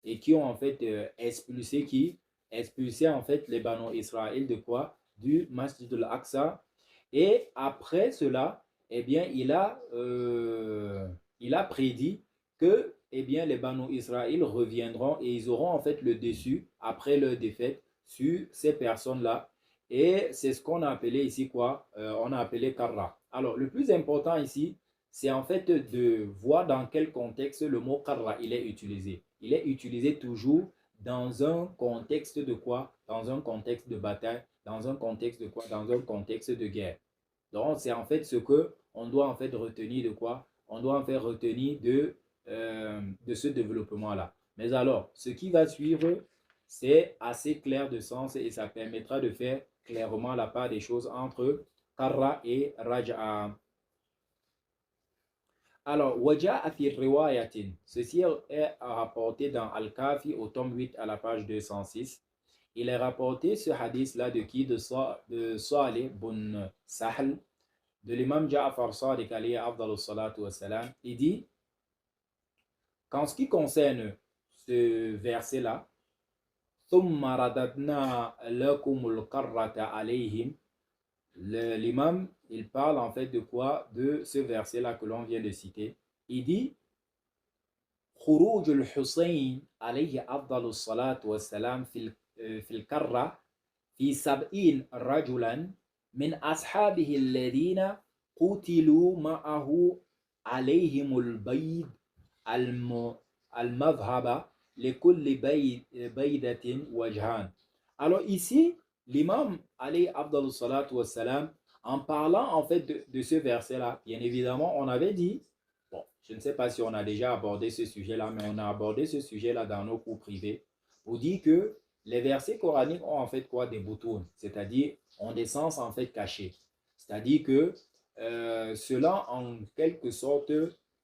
et qui ont en fait expulsé en fait les Banu Israël de quoi? Du Masjid al-Aqsa. Et après cela, eh bien, il a prédit que eh bien, les Banu Israël reviendront et ils auront en fait le dessus après leur défaite sur ces personnes-là. Et c'est ce qu'on a appelé ici quoi? On a appelé Karra. Alors, le plus important ici, c'est en fait de voir dans quel contexte le mot Karra il est utilisé. Il est utilisé toujours dans un contexte de quoi? Dans un contexte de bataille, dans un contexte de quoi? Dans un contexte de guerre. Donc, c'est en fait ce que on doit en fait retenir de quoi? On doit en fait retenir de ce développement-là. Mais alors, ce qui va suivre, c'est assez clair de sens et ça permettra de faire clairement la part des choses entre Karra et Raj'a. Alors, Waja'a fi riwayatin, ceci est rapporté dans Al-Kafi au tome 8 à la page 206. Il est rapporté ce hadith-là de qui? De Salih bin Sahl, de l'imam Ja'far Sadiq alayhi afdalus salatu wassalam. Il dit, qu'en ce qui concerne ce verset-là, thumma radadna lakumul karrata alayhim, l'imam, il parle en fait de quoi? De ce verset-là que l'on vient de citer. Il dit, خروج الحسين عليه أفضل الصلاة والسلام في الكرة في 70 رجلا من أصحابه الذين قتلوا معه عليهم البيض المذهب لكل بيدة وجهان. Alors ici, l'imam Ali Abdallah Salatu Wassalam, en parlant en fait de ce verset-là, bien évidemment, on avait dit, bon, je ne sais pas si on a déjà abordé ce sujet-là, mais on a abordé ce sujet-là dans nos cours privés, pour dire que les versets coraniques ont en fait quoi? Des boutons, c'est-à-dire ont des sens en fait cachés. C'est-à-dire que cela en quelque sorte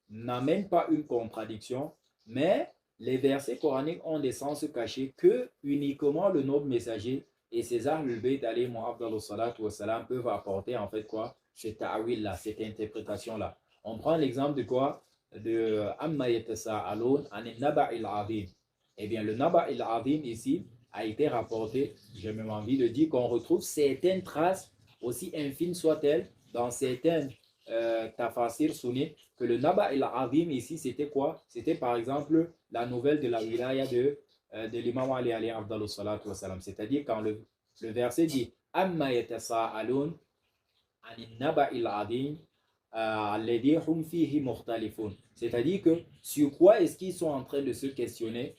n'amène pas une contradiction, mais les versets coraniques ont des sens cachés que uniquement le noble messager et César Lulbeit alayhi wassalam peuvent apporter en fait quoi? Cet ta'wil-là, cette interprétation-là. On prend l'exemple de quoi? De Amma yatasa'alun anin naba'il azim. Eh bien, le naba'il azim ici a été rapporté, j'ai même envie de dire qu'on retrouve certaines traces, aussi infimes soient-elles, dans certains tafasir sunnites, que le naba'il azim ici, c'était quoi? C'était par exemple la nouvelle de la wilaya de l'imam Ali alayhi afdalus salatu wassalam. C'est-à-dire quand le verset dit Amma yatasa'alun anin naba'il azim alladhi hum fihi mukhtalifun. C'est-à-dire que sur quoi est-ce qu'ils sont en train de se questionner?